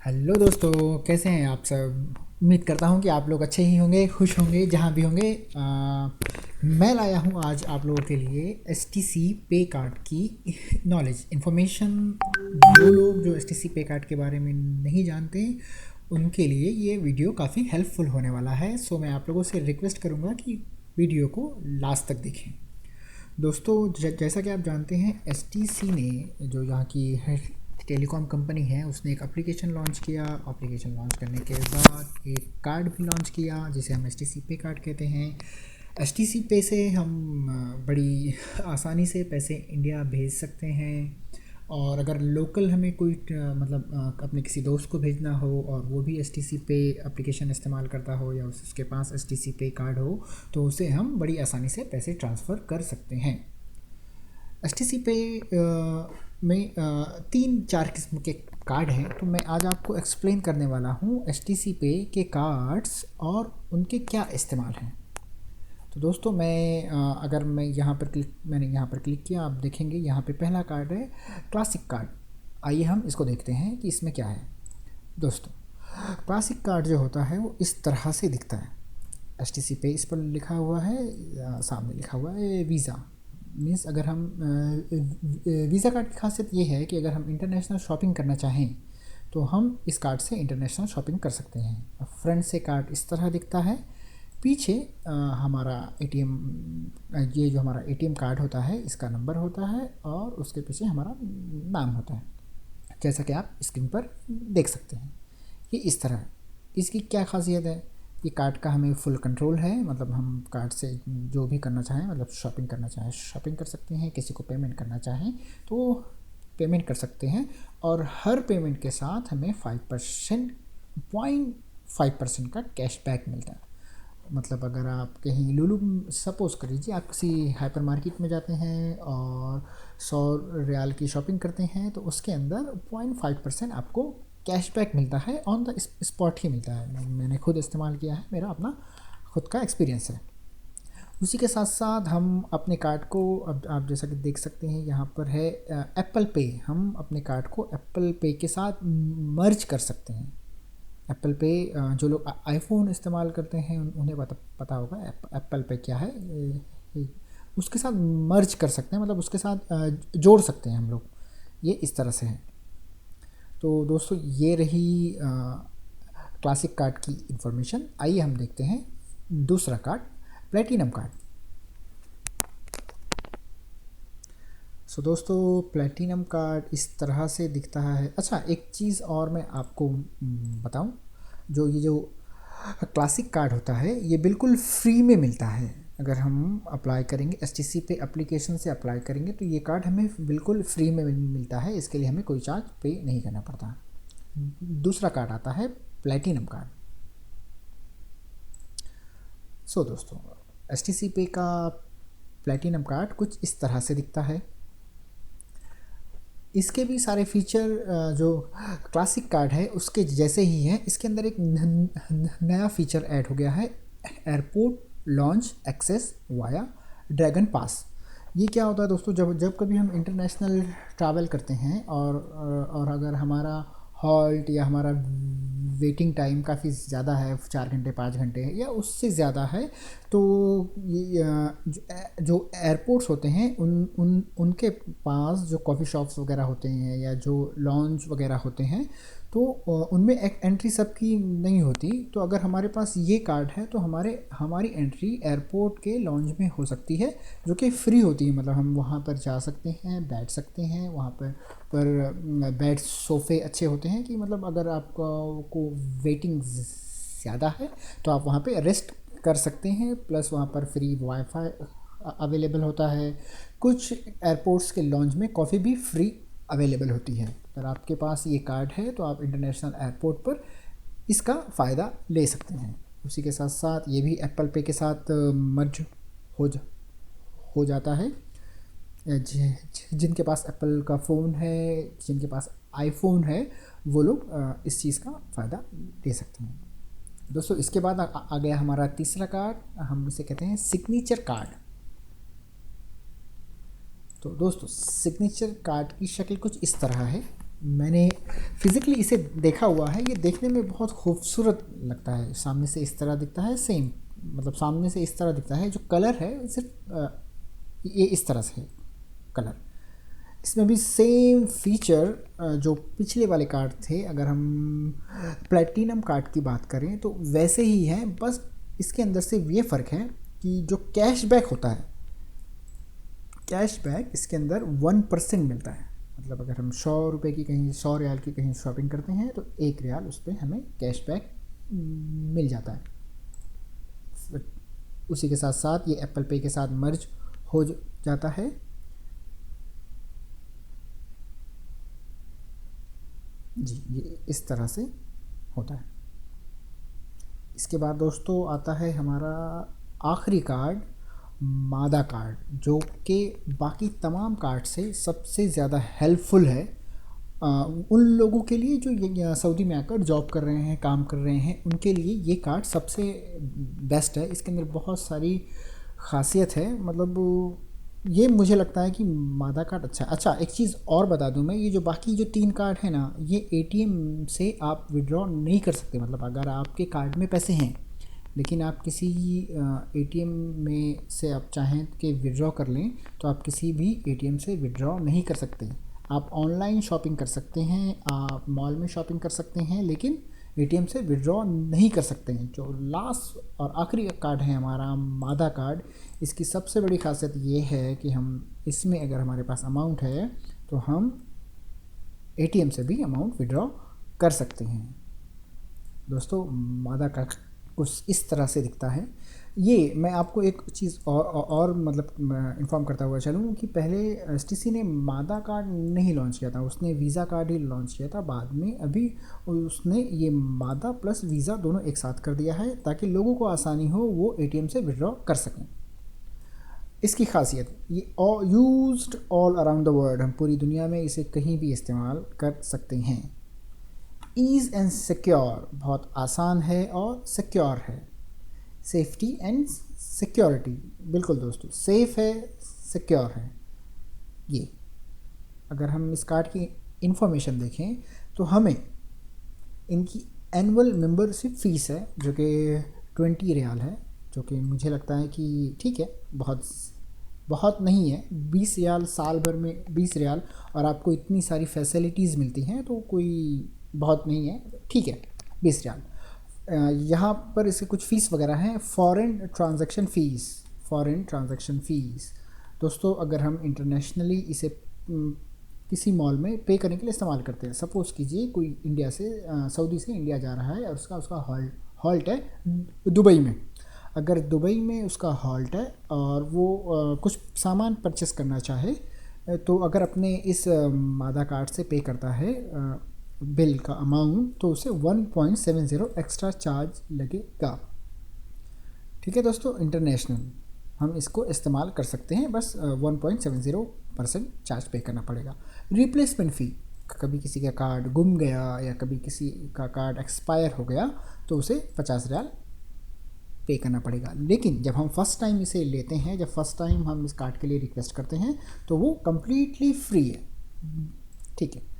Hello दोस्तों, कैसे हैं आप सब। उम्मीद करता हूं कि आप लोग अच्छे ही होंगे, खुश होंगे जहां भी होंगे। मैं लाया हूं आज आप लोगों के लिए एस टी सी पे कार्ड की नॉलेज इन्फॉर्मेशन। वो लोग जो एस टी सी पे कार्ड के बारे में नहीं जानते उनके लिए ये वीडियो काफ़ी हेल्पफुल होने वाला है। सो मैं आप लोगों से रिक्वेस्ट करूंगा कि वीडियो को लास्ट तक देखें। दोस्तों, जैसा कि आप जानते हैं एस टी सी ने जो यहाँ की है टेलीकॉम कंपनी है, उसने एक एप्लीकेशन लॉन्च किया। एप्लीकेशन लॉन्च करने के बाद एक कार्ड भी लॉन्च किया जिसे हम एस टी सी पे कार्ड कहते हैं। एस टी सी पे से हम बड़ी आसानी से पैसे इंडिया भेज सकते हैं। और अगर लोकल हमें कोई अपने किसी दोस्त को भेजना हो और वो भी एस टी सी पे एप्लीकेशन इस्तेमाल करता हो या उसके पास एस टी सी पे कार्ड हो तो उसे हम बड़ी आसानी से पैसे ट्रांसफ़र कर सकते हैं। एस टी सी पे में 3-4 किस्म के कार्ड हैं, तो मैं आज आपको एक्सप्लेन करने वाला हूँ एस टी सी पे के कार्ड्स और उनके क्या इस्तेमाल हैं। तो दोस्तों, अगर मैंने यहाँ पर क्लिक किया, आप देखेंगे यहाँ पे पहला कार्ड है क्लासिक कार्ड। आइए हम इसको देखते हैं कि इसमें क्या है। दोस्तों, क्लासिक कार्ड जो होता है वो इस तरह से दिखता है। एस टी सी पे इस पर लिखा हुआ है, सामने लिखा हुआ है वीज़ा। मीन्स अगर हम वीज़ा कार्ड की खासियत ये है कि अगर हम इंटरनेशनल शॉपिंग करना चाहें तो हम इस कार्ड से इंटरनेशनल शॉपिंग कर सकते हैं। फ्रंट से कार्ड इस तरह दिखता है। पीछे हमारा एटीएम, ये जो हमारा एटीएम कार्ड होता है इसका नंबर होता है और उसके पीछे हमारा नाम होता है, जैसा कि आप स्क्रीन पर देख सकते हैं। ये इस तरह है। इसकी क्या खासियत है? ये कार्ड का हमें फुल कंट्रोल है, मतलब हम कार्ड से जो भी करना चाहें, मतलब शॉपिंग करना चाहें शॉपिंग कर सकते हैं, किसी को पेमेंट करना चाहें तो पेमेंट कर सकते हैं। और हर पेमेंट के साथ हमें 5% का कैशबैक मिलता है। मतलब अगर आप कहीं लुलु, सपोज़ कर लीजिए आप किसी हाइपर मार्केट में जाते हैं और 100 रियाल की शॉपिंग करते हैं तो उसके अंदर 0.5% आपको कैशबैक मिलता है। ऑन द स्पॉट ही मिलता है। मैंने खुद इस्तेमाल किया है, मेरा अपना खुद का एक्सपीरियंस है। उसी के साथ साथ हम अपने कार्ड को, अब आप जैसा कि देख सकते हैं यहाँ पर है एप्पल पे। हम अपने कार्ड को एप्पल पे के साथ मर्ज कर सकते हैं। एप्पल पे, जो लोग आईफोन इस्तेमाल करते हैं उन्हें पता होगा एप्पल पे क्या है। उसके साथ मर्ज कर सकते हैं, मतलब उसके साथ जोड़ सकते हैं हम लोग। ये इस तरह से है। तो दोस्तों, ये रही क्लासिक कार्ड की इन्फॉर्मेशन। आइए हम देखते हैं दूसरा कार्ड, प्लेटिनम कार्ड। सो दोस्तों, प्लेटिनम कार्ड इस तरह से दिखता है। अच्छा, एक चीज़ और मैं आपको बताऊं, ये जो क्लासिक कार्ड होता है ये बिल्कुल फ्री में मिलता है। अगर हम अप्लाई करेंगे एस टी सी पे एप्लीकेशन से अप्लाई करेंगे तो ये कार्ड हमें बिल्कुल फ्री में मिलता है। इसके लिए हमें कोई चार्ज पे नहीं करना पड़ता। दूसरा कार्ड आता है प्लेटिनम कार्ड। सो दोस्तों, एस टी सी पे का प्लेटिनम कार्ड कुछ इस तरह से दिखता है। इसके भी सारे फीचर जो क्लासिक कार्ड है उसके जैसे ही हैं। इसके अंदर एक नया फीचर ऐड हो गया है, airport lounge access via Dragon Pass. ये क्या होता है दोस्तों, जब जब कभी हम इंटरनेशनल ट्रैवल करते हैं और अगर हमारा हॉल्ट या हमारा वेटिंग टाइम काफ़ी ज़्यादा है, 4 घंटे 5 घंटे है या उससे ज़्यादा है, तो ये जो एयरपोर्ट्स होते हैं उनके पास जो कॉफ़ी शॉप्स वगैरह होते हैं या जो लॉन्ज वगैरह होते हैं तो उनमें एक एंट्री सबकी नहीं होती। तो अगर हमारे पास ये कार्ड है तो हमारी एंट्री एयरपोर्ट के लॉन्ज में हो सकती है, जो कि फ्री होती है। मतलब हम वहाँ पर जा सकते हैं, बैठ सकते हैं वहाँ पर बेड सोफ़े अच्छे होते हैं कि मतलब अगर आपको वेटिंग ज़्यादा है तो आप वहाँ पे रेस्ट कर सकते हैं। प्लस वहाँ पर फ्री वाईफाई अवेलेबल होता है। कुछ एयरपोर्ट्स के लॉन्ज में कॉफ़ी भी फ्री अवेलेबल होती है। अगर आपके पास ये कार्ड है तो आप इंटरनेशनल एयरपोर्ट पर इसका फ़ायदा ले सकते हैं। उसी के साथ साथ ये भी एप्पल पे के साथ मर्ज हो जा हो जाता है। जिनके पास एप्पल का फ़ोन है, जिनके पास आईफोन है, वो लोग इस चीज़ का फ़ायदा ले सकते हैं। दोस्तों, इसके बाद आ गया हमारा तीसरा कार्ड, हम इसे कहते हैं सिग्नेचर कार्ड। तो दोस्तों, सिग्नेचर कार्ड की शक्ल कुछ इस तरह है। मैंने फिज़िकली इसे देखा हुआ है। ये देखने में बहुत खूबसूरत लगता है। सामने से इस तरह दिखता है, सेम मतलब सामने से इस तरह दिखता है। जो कलर है सिर्फ ये इस तरह से है कलर। इसमें भी सेम फीचर जो पिछले वाले कार्ड थे, अगर हम प्लेटिनम कार्ड की बात करें तो वैसे ही है। बस इसके अंदर से ये फ़र्क है कि जो कैशबैक होता है, कैशबैक इसके अंदर 1% मिलता है। मतलब अगर हम 100 रुपये की कहीं 100 रियाल की कहीं शॉपिंग करते हैं तो 1 रियाल उस पर हमें कैशबैक मिल जाता है। उसी के साथ साथ ये एप्पल पे के साथ मर्ज हो जाता है। जी, ये इस तरह से होता है। इसके बाद दोस्तों आता है हमारा आखिरी कार्ड, मादा कार्ड, जो कि बाकी तमाम कार्ड से सबसे ज़्यादा हेल्पफुल है उन लोगों के लिए जो सऊदी में आकर जॉब कर रहे हैं, काम कर रहे हैं। उनके लिए ये कार्ड सबसे बेस्ट है। इसके अंदर बहुत सारी खासियत है। मतलब ये मुझे लगता है कि मादा कार्ड अच्छा है। अच्छा, एक चीज़ और बता दूं मैं, ये जो बाकी जो 3 कार्ड है ना, ये एटीएम से आप विड्रॉ नहीं कर सकते। मतलब अगर आपके कार्ड में पैसे हैं लेकिन आप किसी एटीएम में से आप चाहें कि विड्रॉ कर लें, तो आप किसी भी एटीएम से विड्रॉ नहीं कर सकते। आप ऑनलाइन शॉपिंग कर सकते हैं, आप मॉल में शॉपिंग कर सकते हैं, लेकिन एटीएम से विड्रॉ नहीं कर सकते हैं। जो लास्ट और आखिरी कार्ड है हमारा मादा कार्ड, इसकी सबसे बड़ी खासियत ये है कि हम इसमें अगर हमारे पास अमाउंट है तो हम एटीएम से भी अमाउंट विड्रॉ कर सकते हैं। दोस्तों, मादा कार्ड कुछ इस तरह से दिखता है। ये मैं आपको एक चीज़ और मतलब इन्फॉर्म करता हुआ चलूँ कि पहले एसटीसी ने मादा कार्ड नहीं लॉन्च किया था, उसने वीज़ा कार्ड ही लॉन्च किया था। बाद में अभी उसने ये मादा प्लस वीज़ा दोनों एक साथ कर दिया है ताकि लोगों को आसानी हो, वो एटीएम से विड्रॉ कर सकें। इसकी खासियत ये used all around the world, हम पूरी दुनिया में इसे कहीं भी इस्तेमाल कर सकते हैं। ईज़ एंड सिक्योर, बहुत आसान है और सिक्योर है। सेफ्टी एंड सिक्योरिटी, बिल्कुल दोस्तों, सेफ़ है, सिक्योर है। ये अगर हम इस कार्ड की इंफॉर्मेशन देखें तो हमें इनकी एनुअल मेंबरशिप फ़ीस है जो कि 20 रियाल है, जो कि मुझे लगता है कि ठीक है, बहुत बहुत नहीं है। 20 रियाल साल भर में 20 रियाल, और आपको इतनी सारी फैसिलिटीज़ मिलती हैं तो कोई बहुत नहीं है, ठीक है 20 रियाल। यहाँ पर इसके कुछ फ़ीस वगैरह हैं। Foreign transaction fees, foreign transaction fees दोस्तों, अगर हम इंटरनेशनली इसे किसी मॉल में पे करने के लिए इस्तेमाल करते हैं। सपोज़ कीजिए कोई इंडिया से सऊदी से इंडिया जा रहा है और उसका हॉल्ट है दुबई में। अगर दुबई में उसका हॉल्ट है और वो कुछ सामान परचेस करना चाहे, तो अगर अपने इस मादा कार्ड से पे करता है बिल का अमाउंट, तो उसे 1.70 एक्स्ट्रा चार्ज लगेगा। ठीक है दोस्तों, इंटरनेशनल हम इसको इस्तेमाल कर सकते हैं, बस 1.70% चार्ज पे करना पड़ेगा। रिप्लेसमेंट फ़ी, कभी किसी का कार्ड गुम गया या कभी किसी का कार्ड एक्सपायर हो गया तो उसे 50 रियाल पे करना पड़ेगा। लेकिन जब हम फर्स्ट टाइम इसे लेते हैं, जब फर्स्ट टाइम हम इस कार्ड के लिए रिक्वेस्ट करते हैं, तो वो कम्प्लीटली फ्री है। ठीक है।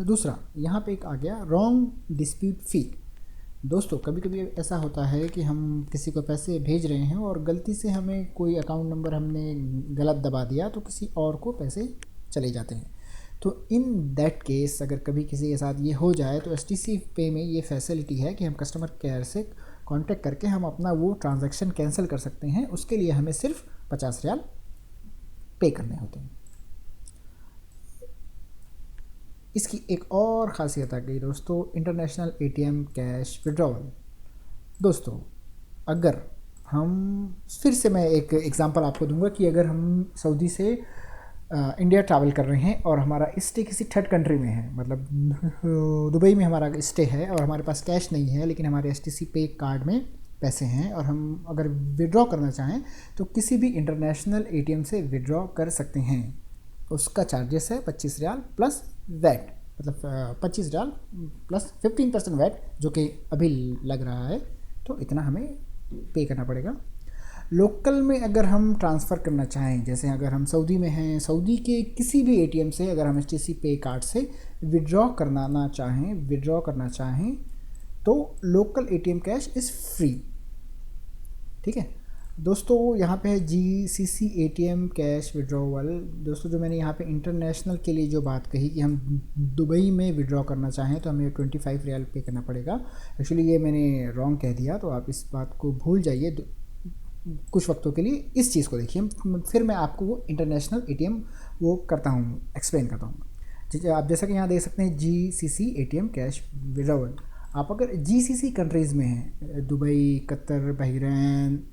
दूसरा, यहाँ पे एक आ गया रॉन्ग डिस्प्यूट फ़ी। दोस्तों, कभी कभी ऐसा होता है कि हम किसी को पैसे भेज रहे हैं और गलती से हमें कोई अकाउंट नंबर हमने गलत दबा दिया, तो किसी और को पैसे चले जाते हैं। तो इन दैट केस अगर कभी किसी के साथ ये हो जाए तो एसटीसी पे में ये फैसिलिटी है कि हम कस्टमर केयर से कांटेक्ट करके हम अपना वो ट्रांजैक्शन कैंसिल कर सकते हैं। उसके लिए हमें सिर्फ 50 रियाल पे करने होते हैं। इसकी एक और ख़ासियत आ गई दोस्तों, इंटरनेशनल एटीएम कैश विड्रॉवल। दोस्तों, अगर हम फिर से मैं एक एग्ज़ाम्पल आपको दूंगा कि अगर हम सऊदी से इंडिया ट्रैवल कर रहे हैं और हमारा स्टे किसी थर्ड कंट्री में है, मतलब दुबई में हमारा स्टे है और हमारे पास कैश नहीं है, लेकिन हमारे एसटीसी पे कार्ड में पैसे हैं और हम अगर विड्रॉ करना चाहें तो किसी भी इंटरनेशनल एटीएम से विड्रॉ कर सकते हैं। उसका चार्जेस है 25 रियाल प्लस वैट, मतलब 25 रियाल प्लस 15% वैट, जो कि अभी लग रहा है, तो इतना हमें पे करना पड़ेगा। लोकल में अगर हम ट्रांसफ़र करना चाहें, जैसे अगर हम सऊदी में हैं, सऊदी के किसी भी एटीएम से अगर हम एचटीसी पे कार्ड से विड्रॉ करना चाहें तो local ATM cash is free. ठीक है दोस्तों, यहाँ पे है जीसीसी एटीएम कैश विड्रॉवल। दोस्तों जो मैंने यहाँ पे इंटरनेशनल के लिए जो बात कही कि हम दुबई में विड्रॉ करना चाहें तो हमें 25 रियाल पे करना पड़ेगा। एक्चुअली ये मैंने रॉन्ग कह दिया, तो आप इस बात को भूल जाइए कुछ वक्तों के लिए, इस चीज़ को देखिए, फिर मैं आपको वो इंटरनेशनल एटीएम वो करता हूँ, एक्सप्लेन करता हूँ। ठीक है, आप जैसा कि यहाँ देख सकते हैं जीसीसी एटीएम कैश विड्रॉवल। आप अगर जीसीसी कंट्रीज़ में हैं, दुबई, कतर, बहरीन,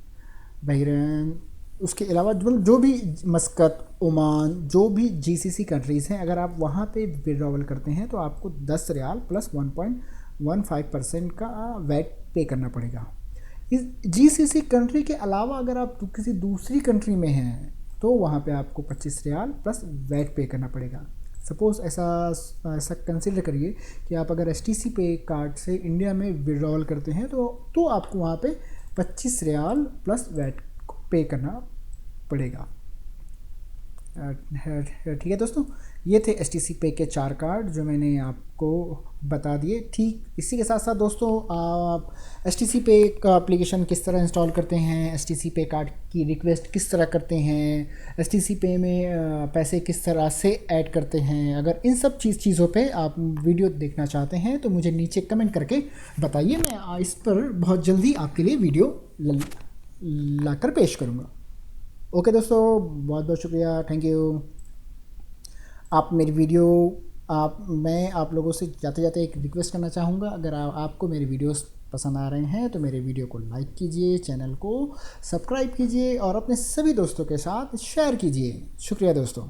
उसके अलावा जो भी मस्कत, ओमान, जो भी जीसीसी कंट्रीज़ हैं, अगर आप वहाँ पे विड्रॉवल करते हैं तो आपको 10 रियाल प्लस 1.15% का वैट पे करना पड़ेगा। इस जीसीसी कंट्री के अलावा अगर आप किसी दूसरी कंट्री में हैं तो वहाँ पे आपको 25 रियाल प्लस वैट पे करना पड़ेगा। सपोज़ ऐसा कंसिडर करिए कि आप अगर एचटीसी पे कार्ड से इंडिया में विड्रॉवल करते हैं तो आपको वहाँ पे 25 रियाल प्लस वैट पे करना पड़ेगा। ठीक है दोस्तों, ये थे एचटीसी पे के 4 कार्ड जो मैंने आपको बता दिए। ठीक इसी के साथ साथ दोस्तों, आप एचटीसी पे का एप्लीकेशन किस तरह इंस्टॉल करते हैं, एचटीसी पे कार्ड की रिक्वेस्ट किस तरह करते हैं, एचटीसी पे में पैसे किस तरह से ऐड करते हैं, अगर इन सब चीज़ों पे आप वीडियो देखना चाहते हैं तो मुझे नीचे कमेंट करके बताइए। मैं इस पर बहुत जल्दी आपके लिए वीडियो लाकर पेश करूँगा। ओके दोस्तों, बहुत बहुत शुक्रिया, थैंक यू। आप मेरी वीडियो मैं आप लोगों से जाते जाते एक रिक्वेस्ट करना चाहूँगा, अगर आपको मेरे वीडियोस पसंद आ रहे हैं तो मेरे वीडियो को लाइक कीजिए, चैनल को सब्सक्राइब कीजिए और अपने सभी दोस्तों के साथ शेयर कीजिए। शुक्रिया दोस्तों।